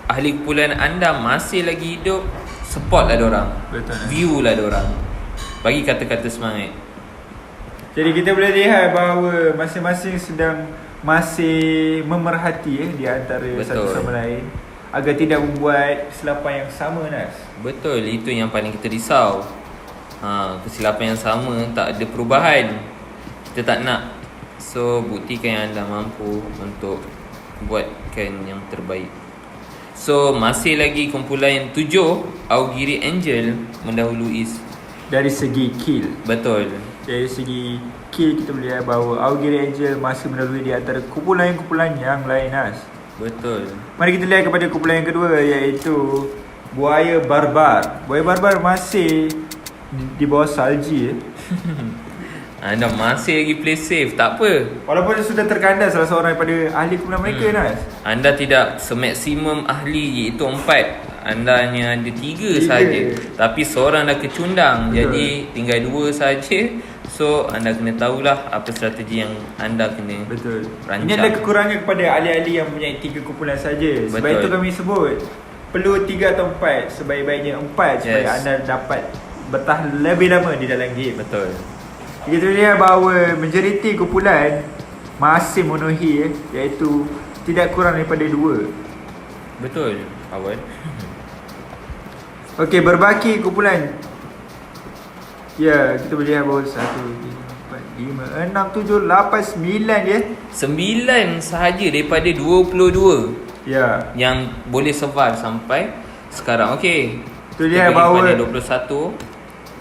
ahli kumpulan anda masih lagi hidup, support lah diorang. Betul, Nas. View lah diorang. Bagi kata-kata semangat. Jadi kita boleh lihat bahawa masing-masing sedang masih memerhati di antara satu Betul. sama lain agar tidak membuat kesilapan yang sama Nas. Betul, itu yang paling kita risau. Kesilapan yang sama, tak ada perubahan. Kita tak nak. So buktikan yang anda mampu untuk buatkan yang terbaik. So masih lagi kumpulan yang 7, Augiri Angel mendahului Dari segi kill, Betul. dari segi kill kita boleh lihat bahawa Augiri Angel masih mendahului di antara kumpulan-kumpulan yang lain Nas. Betul. Mari kita lihat kepada kumpulan yang kedua iaitu Buaya Barbar. Buaya Barbar masih di bawah salji Anda masih lagi play safe, tak apa. Walaupun sudah terkandas salah seorang daripada ahli kumpulan mereka Nas. Anda tidak semaksimum ahli iaitu 4. Anda hanya ada 3 Tiga. saja. Tapi seorang dah kecundang. Betul. Jadi tinggal 2 saja. So anda kena tahulah apa strategi yang anda kena Betul. rancang. Ini adalah kekurangan kepada ahli-ahli yang mempunyai 3 kumpulan saja. Sebab Betul. itu kami sebut perlu 3 atau 4, sebaik-baiknya 4 supaya Yes. anda dapat bertahan lebih lama di dalam game. Betul. Kita lihat bahawa majoriti kumpulan masih memenuhi iaitu tidak kurang daripada 2. Betul, awal. Okey, berbaki kumpulan. Ya, kita boleh lihat bahawa 1, 2, 3, 4, 5, 6, 7, 8, 9 dia. 9 sahaja daripada 22 Ya. yang boleh survive sampai sekarang. Okey. Tu Kita lihat pergi bahawa pada 21.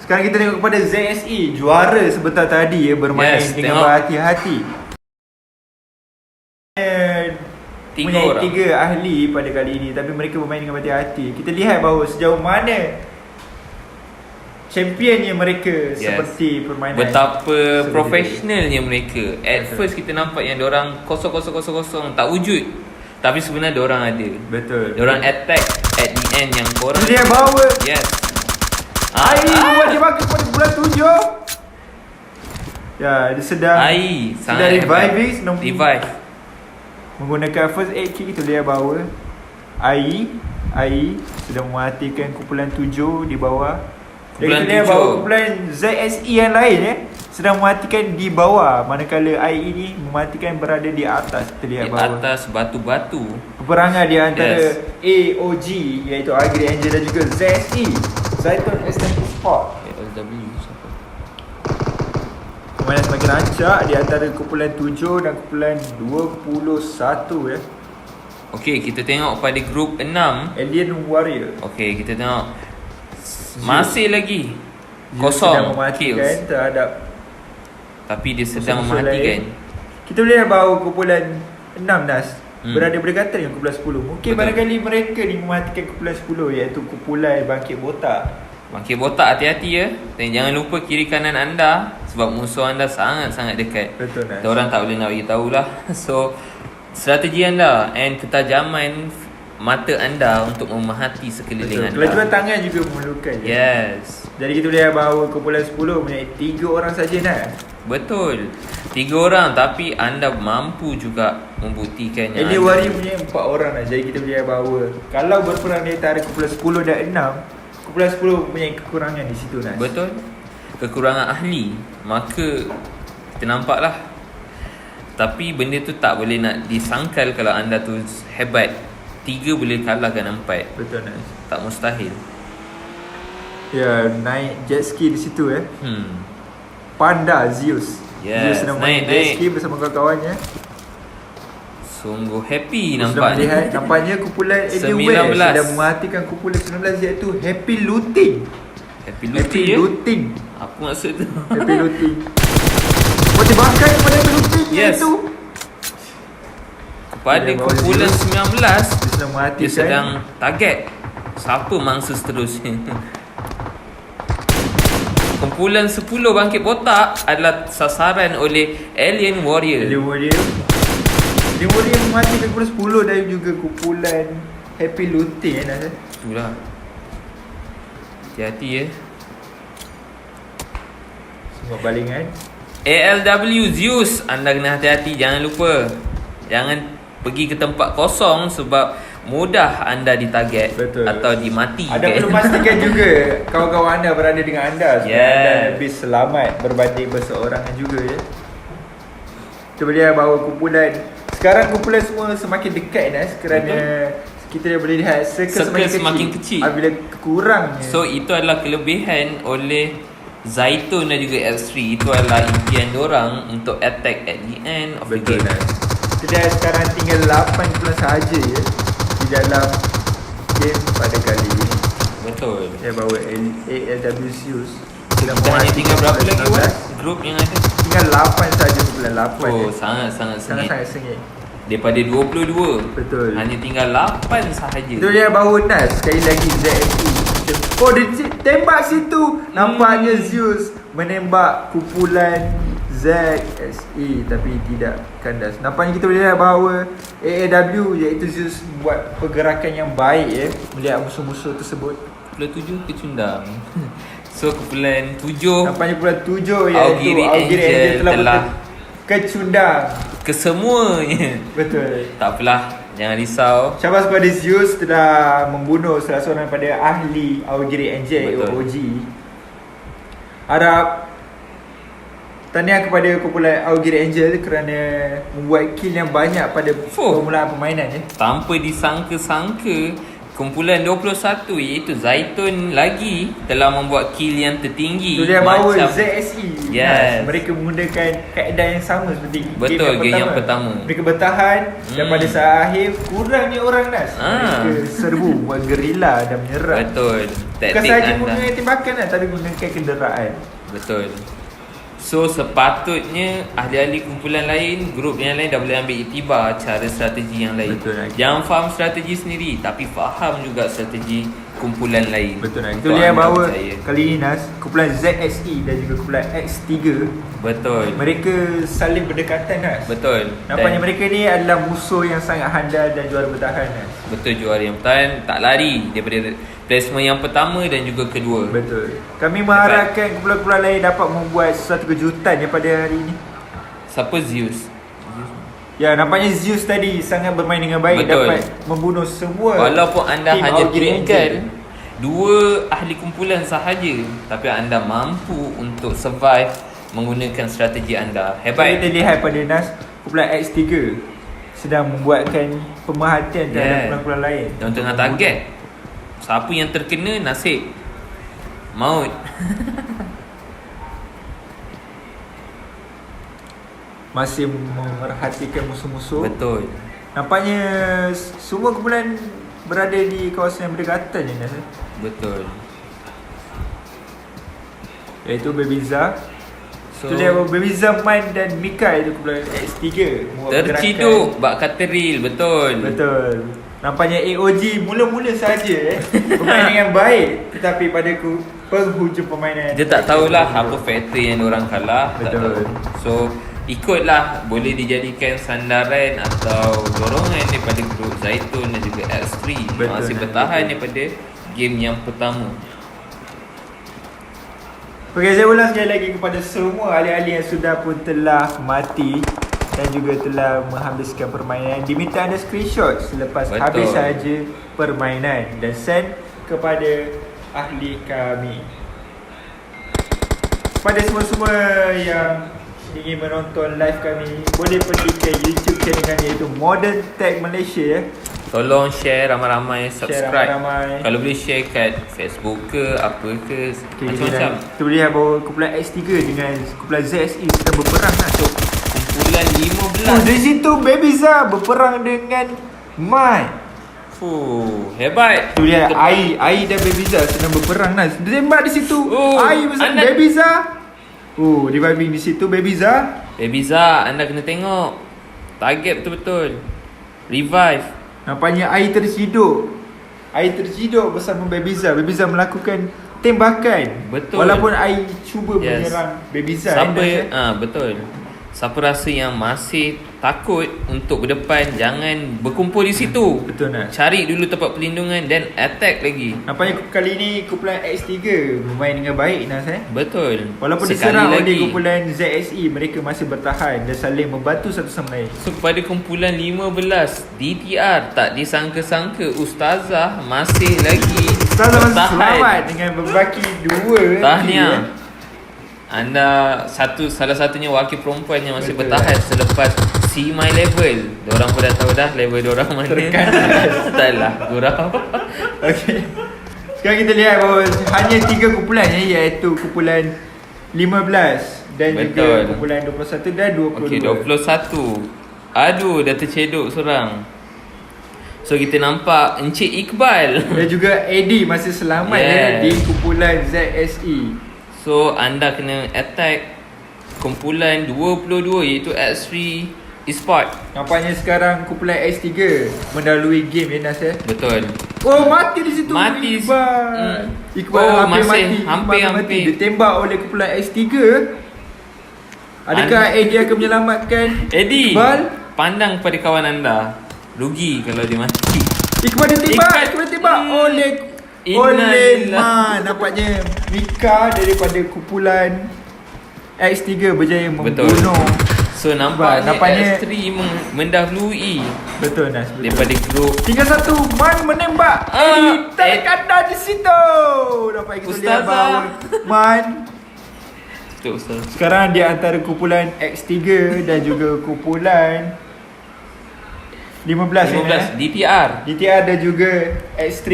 sekarang kita tengok kepada ZSE, juara sebentar tadi bermain Yes, dengan tengok. berhati-hati. Tiga Punya orang. 3 ahli pada kali ini, tapi mereka bermain dengan berhati-hati. Kita lihat bahawa sejauh mana championnya mereka Yes. seperti permainan. Betapa seperti profesionalnya mereka. At Betul. first kita nampak yang diorang kosong tak wujud. Tapi sebenarnya diorang ada. Betul. Diorang attack at the end yang korang. Kita lihat bahawa Yes. Ai buat dia bagi pada bulan 7. Ya, dia sedang Ai sedang sangat reviving hebat. Revive. menggunakan first aid kit. Kita lihat bahawa Ai sudah mematikan kumpulan 7 di bawah. Dan Kumpulan kita lihat 7. bahawa kumpulan ZSE yang lain sedang mematikan di bawah, manakala AI ni mematikan berada di atas. Kita lihat Di bawah. atas batu-batu. Peperangan di antara Yes. AOG iaitu Algeria Angel dan juga ZSE, Zaiton S90 Sport. LW siapa? Permainan semakin rancak di antara kumpulan 7 dan kumpulan 21 ya. Okey, kita tengok pada grup 6. Alien Warrior. Okey, kita tengok masih lagi Dia sedang kosong mematikan kills. terhadap Tapi dia sedang musuh-musuh mematikan. lain. Kita boleh bahawa kumpulan 6 Nas berada berdekatan dengan kumpulan 10. Mungkin Betul. barangkali mereka ni mematikan kumpulan 10 iaitu kumpulan Bangkit Botak. Bangkit Botak, hati-hati ya. Dan jangan lupa kiri kanan anda, sebab musuh anda sangat-sangat dekat. Betul Nas. Kita orang tak boleh nak bagi tahulah. So strategi anda and ketajaman mata anda untuk memahati sekeliling Betul. anda. Kelajuan tangan juga memerlukan. Yes. Jadi kita boleh bahawa kumpulan 10 mempunyai 3 orang saja Nas. Betul. 3 orang tapi anda mampu juga membuktikannya. Alien Warrior punya 4 orang Nas. Jadi kita boleh bahawa kalau berperang di antara kumpulan 10 dan 6, kumpulan 10 mempunyai kekurangan di situ Nas. Betul. Kekurangan ahli, maka kita nampaklah. Tapi benda tu tak boleh nak disangkal kalau anda tu hebat. 3 boleh kalahkan 4. Betul Nas. Tak mustahil. Ya, naik jet ski di situ Panda Zeus. Yes, Zeus sedang main naik. jet ski bersama kawan-kawannya. Sungguh happy Sudah melihat, nampaknya. nampaknya kumpulan 19. Alienware sedang mematikan kumpulan 19 iaitu Happy Looting. Happy Happy looting ya. Looting. Apa maksud tu? Happy Looting. Tembakan kepada Happy Looting Yes. iaitu Kepada Dia bawa kumpulan Zeus. 19, dia sedang mematikan. dia sedang target siapa mangsa seterusnya. Kumpulan 10 Bangkit Botak adalah sasaran oleh Alien Warrior. Alien Warrior mematikan kumpulan 10 dan juga kumpulan Happy Looting Nas. Itulah. Hati-hati ya. Semua balingan. ALW Zeus, anda kena hati-hati, jangan lupa. Jangan pergi ke tempat kosong sebab mudah anda ditarget. Betul. Atau dimati. Anda perlu pastikan juga kawan-kawan anda berada dengan anda supaya Yes. anda lebih selamat berbanding berseorangan juga ya. Kita boleh lihat bahawa sekarang kumpulan semua semakin dekat Nas kerana kita boleh lihat circle Semakin kecil. Apabila kurangnya. So itu adalah kelebihan oleh Zaiton dan juga X3. Itu adalah impian diorang untuk attack at the end of the betul game. Nas. Kita lihat sekarang tinggal 8 kumpulan sahaja ya di dalam game pada kali ini. Betul. Ya bahawa ALW Zeus Kita hanya tinggal berapa lagi Wan? Grup yang ada? Tinggal 8 saja kumpulan 8 Oh, ya. sangat-sangat sengit. Sangat-sangat sengit. Daripada 22, Betul. hanya tinggal 8 sahaja. Itu dia baru Nas. Sekali lagi ZSE. Oh dia tembak situ. Nampaknya Zeus menembak kumpulan ZSE tapi tidak kandas. Nampaknya kita boleh lihat bahawa AAW iaitu Zeus buat pergerakan yang baik ya melihat musuh-musuh tersebut. Kumpulan 7 kecundang. So kumpulan 7 Nampaknya kumpulan 7 iaitu Algeria Algeria Angel Angel telah telah kecundang. kesemuanya. Betul. Tak apalah, jangan risau. Syabas kepada Zeus telah membunuh salah seorang daripada ahli Algeria Angel Betul. OG. Harap tahniah kepada kumpulan Algeria Angel kerana membuat kill yang banyak pada permulaan permainan ya. Tanpa disangka-sangka, kumpulan 21 iaitu Zaiton lagi telah membuat kill yang tertinggi. Itu dia bahawa ZSE. Yes. Mereka menggunakan kaedah yang sama seperti Betul, game yang pertama. Mereka bertahan dan pada saat akhir kurangnya orang Nas. Mereka serbu buat gerila dan menyerang. Betul. Bukan Taktik sahaja anda. menggunakan tembakan tapi menggunakan kenderaan. Betul. So sepatutnya ahli-ahli kumpulan lain, grup yang lain dah boleh ambil iktibar cara strategi yang lain. Betul. Jangan faham strategi sendiri tapi faham juga strategi kumpulan lain. Betul Nas. Untuk Kita lihat anda bahawa percaya. kali ini Nas, kumpulan ZSE dan juga kumpulan X3 Betul. mereka saling berdekatan Nas. Betul. Nampaknya Dan mereka ni adalah musuh yang sangat handal dan juara bertahan Nas. betul, juara yang bertahan tak lari daripada placement yang pertama dan juga kedua. Betul. Kami mengharapkan kumpulan-kumpulan lain dapat membuat sesuatu kejutan pada hari ini. Siapa Zeus? Ya, nampaknya Zeus tadi sangat bermain dengan baik. Betul. Dapat membunuh semua. Walaupun anda tim hanya Algeria tinggal Angel. 2 ahli kumpulan sahaja, tapi anda mampu untuk survive menggunakan strategi anda. Kita Hebat. lihat pada Nas, kumpulan X3 sedang membuatkan pemerhatian terhadap kumpulan-kumpulan lain. Dan tengah target. Siapa yang terkena, nasib maut. Masih memerhatikan musuh-musuh. Betul. Nampaknya semua kumpulan berada di kawasan yang berdekatan je Nas. Betul. Iaitu Babyza. So, Itu dia Babyza, Man dan Mika itu kumpulan X3. terciduk bak kata real. Betul. Betul. Nampaknya AOG mula-mula saja bermain dengan baik, tetapi pada penghujung permainan Dia tak tahulah apa faktor yang orang kalah. Tak Betul. tahu. So ikutlah, boleh dijadikan sandaran atau dorongan daripada grup Zaitun dan juga X3. Betul. Masih bertahan daripada game yang pertama. Okey, saya ulang sekali lagi kepada semua ahli-ahli yang sudah pun telah mati dan juga telah menghabiskan permainan. Diminta anda screenshot selepas Betul. habis saja permainan dan send kepada ahli kami. Kepada semua-semua yang ingin menonton live kami, boleh pergi ke YouTube channel kami iaitu Modern Tech Malaysia ya. Tolong share ramai-ramai, subscribe. ramai-ramai. Kalau boleh share kat Facebook ke, apa ke, Okay, macam-macam. kita boleh lihat bahawa kumpulan X3 dengan kumpulan ZSE sedang berperang lah. So, Kumpulan dari situ Babyza berperang dengan Mai. hebat. Tu dia Ai dan Babyza sedang berperang lah. Dia tembak di situ. Oh, Ai versus anda- Babyza. Reviving di situ Babyza. Babyza, anda kena tengok. Target betul-betul. Revive. Nampaknya Ai terciduk. Ai terciduk bersama Babyza. Babyza melakukan tembakan. Betul. Walaupun Ai cuba Yes. menyerang Babyza. Siapa betul. Siapa rasa yang masih takut untuk berdepan, jangan berkumpul di situ. Betul nak. Cari dulu tempat perlindungan dan attack lagi. Nampaknya kali ini kumpulan X3 bermain dengan baik Nas Betul. Walaupun Sekali diserang oleh lagi. kumpulan ZSE, mereka masih bertahan dan saling membantu satu sama lain. So kepada kumpulan 15 DTR, tak disangka-sangka Ustazah masih lagi Ustazah masih bertahan. selamat dengan berbaki 2 Tahniah. Anda salah satunya wakil perempuan yang masih Betul. bertahan selepas see my level. Diorang pun dah tahu dah level diorang mana. Tekan. Tak lah, gurau. Okey. Sekarang kita lihat bahawa hanya 3 kumpulan iaitu kumpulan 15 dan juga Betul. kumpulan 21 dan 22. Okey, 21. Aduh, dah tercedok seorang. So kita nampak Encik Iqbal. Dan juga Eddie masih selamat di kumpulan ZSE. So anda kena attack kumpulan 22 iaitu X3 Esport. Nampaknya sekarang kumpulan X3 mendahului game ya Nas. Betul. Oh, mati di situ Mati. Iqbal. Iqbal Oh, hampir masih. mati. Hampir. Mati. Ditembak oleh kumpulan X3. Adakah Eddie akan menyelamatkan Eddie, Iqbal? pandang pada kawan anda. Rugi kalau dia mati. Iqbal ditembak. Iqbal. Iqbal ditembak oleh Innalillah. Nampaknya Mika daripada kumpulan X3 berjaya Betul. membunuh. So nampaknya Nampaknya- X3 mendahului Betul Nas, betul. daripada grup. Tinggal satu Man menembak Eddie terkadang di situ. Dapat kita lihat Ustazah. bahawa Man Betul Ustaz. sekarang di antara kumpulan X3 dan juga kumpulan 15 15 DTR. DTR dan juga X3.